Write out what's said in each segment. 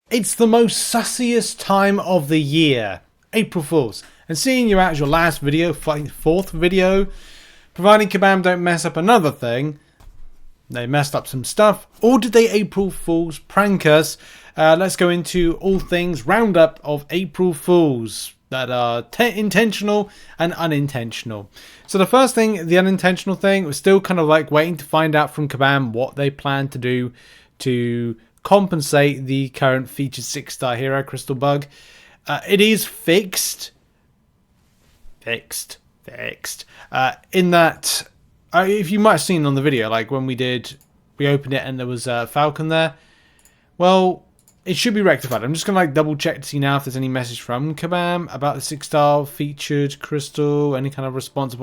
It's the most sussiest time of the year, April Fools. And seeing you out your last video, fourth video, providing Kabam don't mess up another thing, they messed up some stuff, or did they April Fools prank us? Let's go into all things roundup of April Fools that are intentional and unintentional. So the first thing, the unintentional thing, was still kind of like waiting to find out from Kabam what they plan to do to compensate the current featured 6-star hero crystal bug. It is fixed. In that, if you might have seen on the video, like when we opened it and there was a Falcon there. Well, it should be rectified. I'm just going to like double check to see now if there's any message from Kabam about the 6-star featured crystal, any kind of response.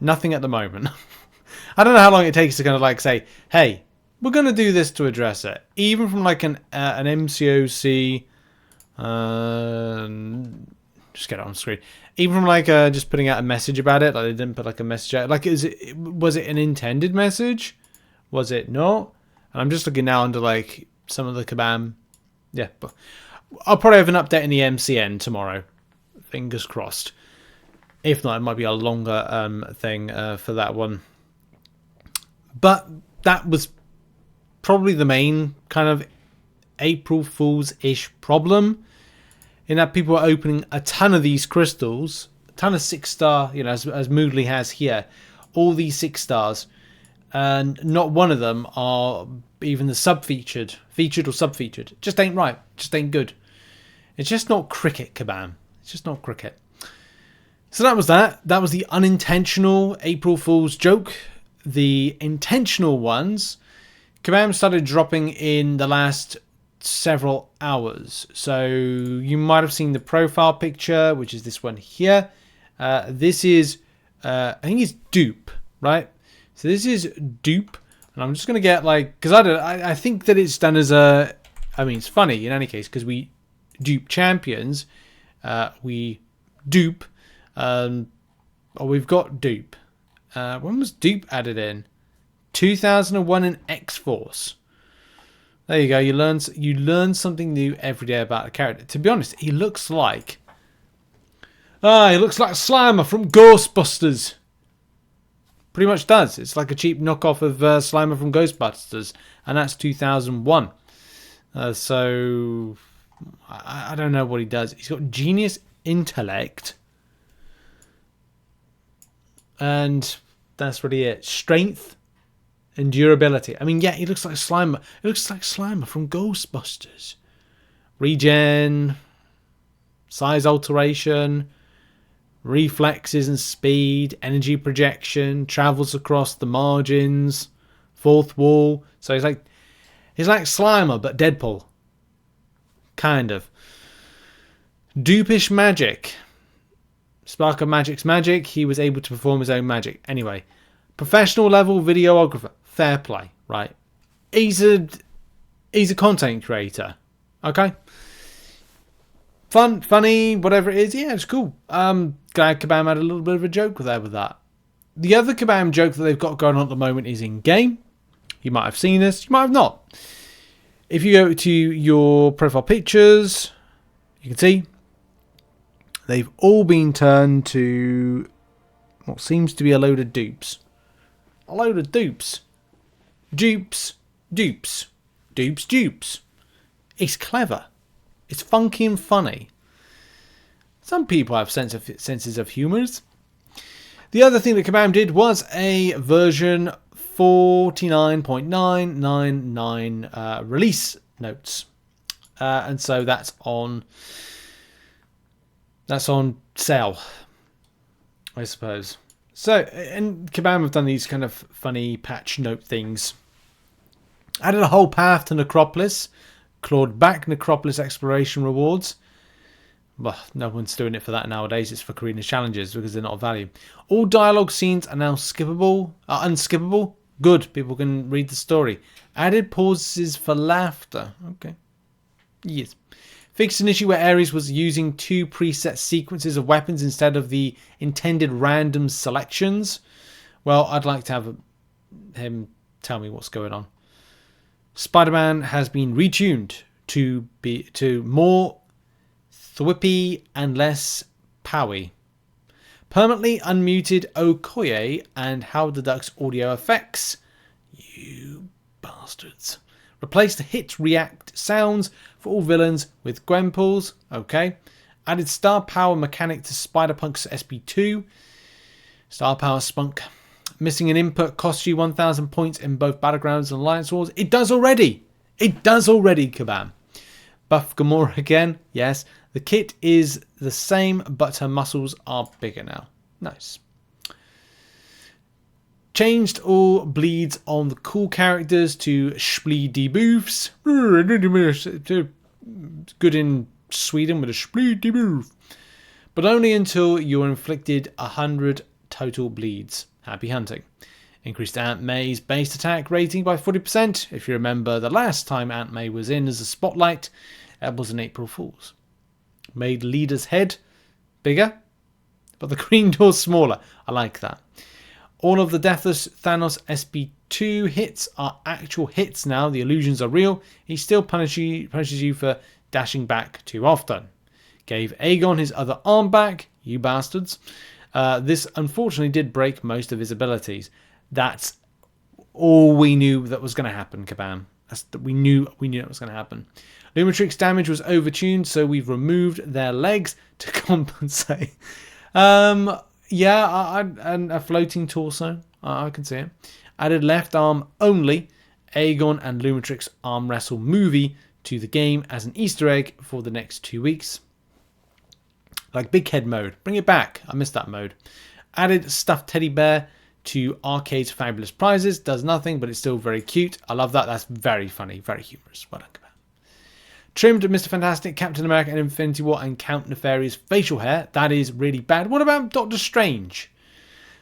Nothing at the moment. I don't know how long it takes to kind of like say, hey, we're going to do this to address it. Even from like an MCOC, just get it on screen. Even from like just putting out a message about it, like they didn't put like a message out. Like, was it an intended message? Was it not? And I'm just looking now under like some of the Kabam. Yeah, but I'll probably have an update in the MCN tomorrow. Fingers crossed. If not, it might be a longer thing for that one. But that was probably the main kind of April Fool's-ish problem, in that people are opening a ton of these crystals, a ton of 6-star, you know, as Moodley has here, all these 6 stars, and not one of them are even the sub-featured, featured or sub-featured. Just ain't right. Just ain't good. It's just not cricket, Kabam. It's just not cricket. So that was that. That was the unintentional April Fool's joke. The intentional ones, Kabam started dropping in the last several hours. So you might have seen the profile picture, which is this one here. This is, I think it's dupe, right? So this is dupe. And I'm just going to get like, because I think that it's done as a, I mean, it's funny in any case, because we dupe champions. We dupe, or we've got dupe. When was dupe added in? 2001 in X-Force. There you go. You learn something new every day about a character. To be honest, he looks like Slimer from Ghostbusters. Pretty much does. It's like a cheap knockoff of Slimer from Ghostbusters, and that's 2001. So I don't know what he does. He's got genius intellect, and that's really it. Strength and durability. I mean, yeah, he looks like Slimer. It looks like Slimer from Ghostbusters. Regen, size alteration, reflexes and speed, energy projection, travels across the margins, fourth wall. So he's like Slimer, but Deadpool. Kind of. Dupish magic. Spark of Magic's magic. He was able to perform his own magic. Anyway, professional level videographer. Fair play, right? He's a content creator. Okay. Fun, funny, whatever it is. Yeah, it's cool. Glad Kabam had a little bit of a joke there with that. The other Kabam joke that they've got going on at the moment is in game. You might have seen this. You might have not. If you go to your profile pictures, you can see they've all been turned to what seems to be a load of dupes. A load of dupes. Dupes. It's clever. It's funky and funny. Some people have senses of humour. The other thing that Kabam did was a version 49.999 release notes, and so that's on sale, I suppose. So, and Kabam have done these kind of funny patch note things. Added a whole path to Necropolis. Clawed back Necropolis exploration rewards. Well, no one's doing it for that nowadays. It's for Karina's challenges because they're not of value. All dialogue scenes are now unskippable. Good, people can read the story. Added pauses for laughter. Okay. Yes. Fixed an issue where Ares was using 2 preset sequences of weapons instead of the intended random selections. Well, I'd like to have him tell me what's going on. Spider-Man has been retuned to more thwippy and less powy. Permanently unmuted Okoye and How the Duck's audio effects. You bastards. Replace the hit react sounds for all villains with Gwenpools. Okay. Added star power mechanic to Spider-Punk's SP2. Star power spunk. Missing an input costs you 1,000 points in both Battlegrounds and Alliance Wars. It does already. It does already, Kabam. Buff Gamora again. Yes. The kit is the same, but her muscles are bigger now. Nice. Changed all bleeds on the cool characters to splee debuffs. Good in Sweden with a splee debuff. But only until you're inflicted 100 total bleeds. Happy hunting. Increased Aunt May's base attack rating by 40%. If you remember the last time Aunt May was in as a spotlight, that was an April Fool's. Made leader's head bigger, but the green door smaller. I like that. All of the Deathless Thanos SP2 hits are actual hits now. The illusions are real. He still punishes you for dashing back too often. Gave Aegon his other arm back. You bastards. This unfortunately did break most of his abilities. That's all we knew that was going to happen, Kabam. We knew it was going to happen. Lumitrix damage was overtuned, so we've removed their legs to compensate. Yeah, and a floating torso. I can see it. Added left arm only. Aegon and Lumitrix arm wrestle movie to the game as an Easter egg for the next 2 weeks. Like Big Head mode. Bring it back. I missed that mode. Added stuffed teddy bear to Arcade's Fabulous Prizes. Does nothing, but it's still very cute. I love that. That's very funny. Very humorous. Well done, Kabam. Trimmed Mr. Fantastic, Captain America and Infinity War and Count Nefarious facial hair. That is really bad. What about Doctor Strange?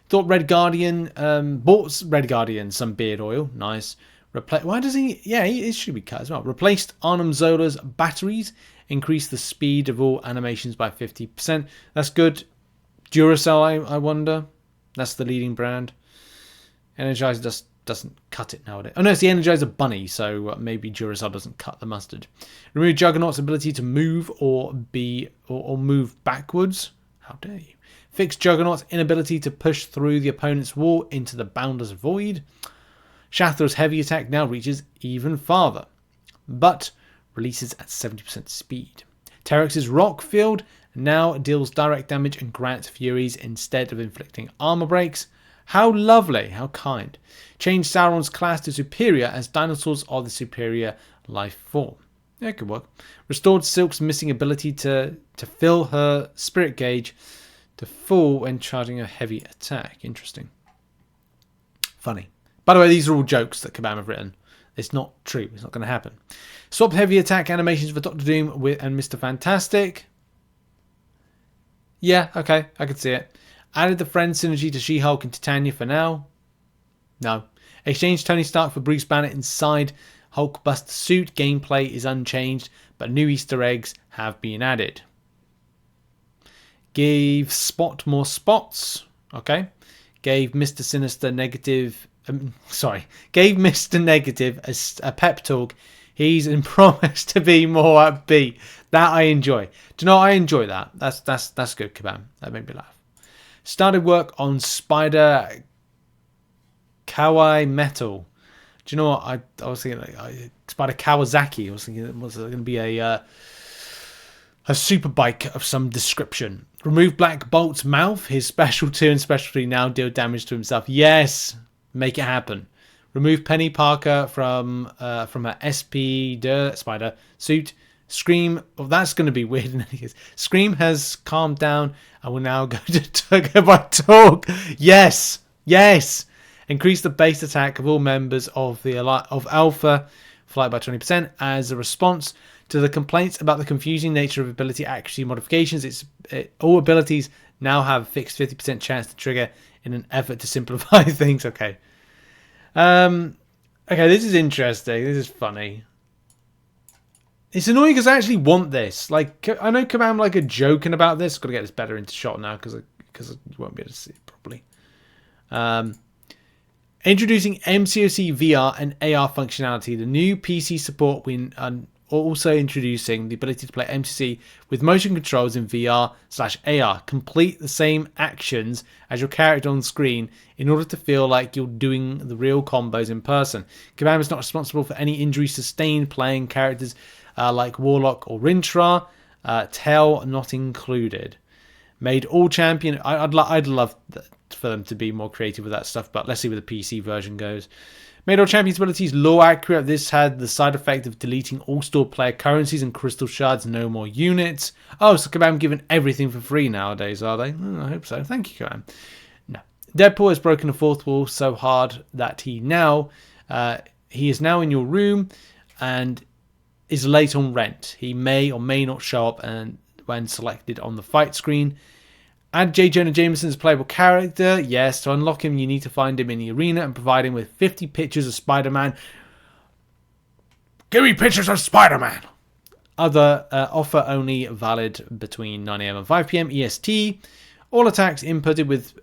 Thought Red Guardian, bought Red Guardian some beard oil. Nice. Why does he? Yeah, it should be cut as well. Replaced Arnim Zola's batteries. Increased the speed of all animations by 50%. That's good. Duracell, I wonder. That's the leading brand. Energizer doesn't cut it nowadays. Oh no, it's the Energizer Bunny, so maybe Duracell doesn't cut the mustard. Remove Juggernaut's ability to move or move backwards. How dare you? Fix Juggernaut's inability to push through the opponent's wall into the boundless void. Shathar's heavy attack now reaches even farther, but releases at 70% speed. Terex's rock field now deals direct damage and grants furies instead of inflicting armor breaks. How lovely, how kind. Changed Sauron's class to superior as dinosaurs are the superior life form. Yeah, it could work. Restored Silk's missing ability to fill her spirit gauge to full when charging a heavy attack. Interesting. Funny. By the way, these are all jokes that Kabam have written. It's not true. It's not going to happen. Swapped heavy attack animations for Doctor Doom and Mr. Fantastic. Yeah, okay. I can see it. Added the Friends synergy to She-Hulk and Titania for now. No. Exchanged Tony Stark for Bruce Banner inside Hulk Buster suit. Gameplay is unchanged, but new Easter eggs have been added. Gave Spot more spots. Okay. Gave Mr. Sinister negative... Gave Mr. Negative a pep talk. He's promised to be more upbeat. That I enjoy. Do you know, I enjoy that. That's good, Kabam. That made me laugh. Started work on Spider Kawaii Metal. Do you know what? I was thinking Spider Kawasaki. I was thinking, was there going to be a super bike of some description? Remove Black Bolt's mouth. His special 2 and special 3 now deal damage to himself. Yes, make it happen. Remove Penny Parker from her SP Spider suit. Scream, well, that's going to be weird in any case. Scream has calmed down and will now go by talk. Yes, yes. Increase the base attack of all members of Alpha Flight by 20% as a response to the complaints about the confusing nature of ability accuracy modifications. All abilities now have a fixed 50% chance to trigger in an effort to simplify things. Okay. Okay, this is interesting. This is funny. It's annoying because I actually want this. Like, I know Kabam like a joking about this. Got to get this better into shot now because you won't be able to see it properly. Introducing MCOC VR and AR functionality. The new PC support also introducing the ability to play MCC with motion controls in VR/AR. Complete the same actions as your character on screen in order to feel like you're doing the real combos in person. Kabam is not responsible for any injuries sustained playing characters like Warlock or Rintrah. Tail not included. Made all champion. I'd love for them to be more creative with that stuff, but let's see where the PC version goes. Made all champions' abilities lore accurate. This had the side effect of deleting all stored player currencies and crystal shards. No more units. Oh, so Kabam giving everything for free nowadays, are they? I hope so. Thank you, Kabam. No. Deadpool has broken the fourth wall so hard that he is now in your room and is late on rent. He may or may not show up and when selected on the fight screen. Add J. Jonah Jameson as a playable character. Yes, to unlock him, you need to find him in the arena and provide him with 50 pictures of Spider-Man. Give me pictures of Spider-Man! Other offer only valid between 9 AM and 5 PM EST. All attacks inputted with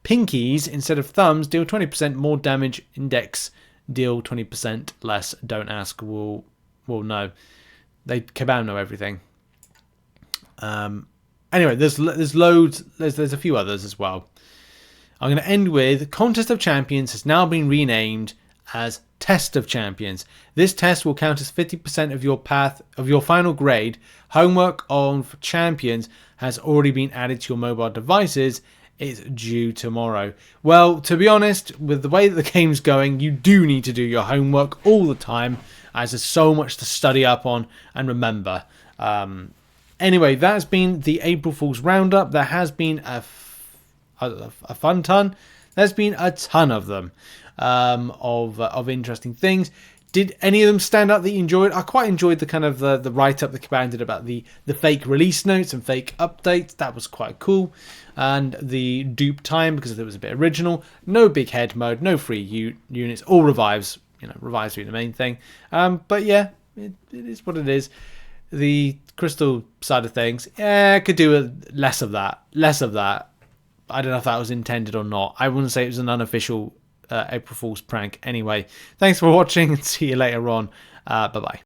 pinkies instead of thumbs deal 20% more damage. Index deal 20% less. Don't ask. We'll know. Kabam know everything. Anyway, there's loads. There's a few others as well. I'm going to end with Contest of Champions has now been renamed as Test of Champions. This test will count as 50% of your path of your final grade. Homework on champions has already been added to your mobile devices. It's due tomorrow. Well, to be honest, with the way that the game's going, you do need to do your homework all the time, as there's so much to study up on and remember. Anyway, that has been the April Fool's Roundup. There has been a fun ton. There's been a ton of them of interesting things. Did any of them stand out that you enjoyed? I quite enjoyed the kind of the write-up that Kabam did about the fake release notes and fake updates. That was quite cool. And the dupe time, because it was a bit original. No big head mode, no free units, all revives. Revives being the main thing. But yeah, it is what it is. The crystal side of things, could do less of that. I don't know if that was intended or not. I wouldn't say it was an unofficial April Fool's prank. Anyway, thanks for watching and see you later on. Bye-bye.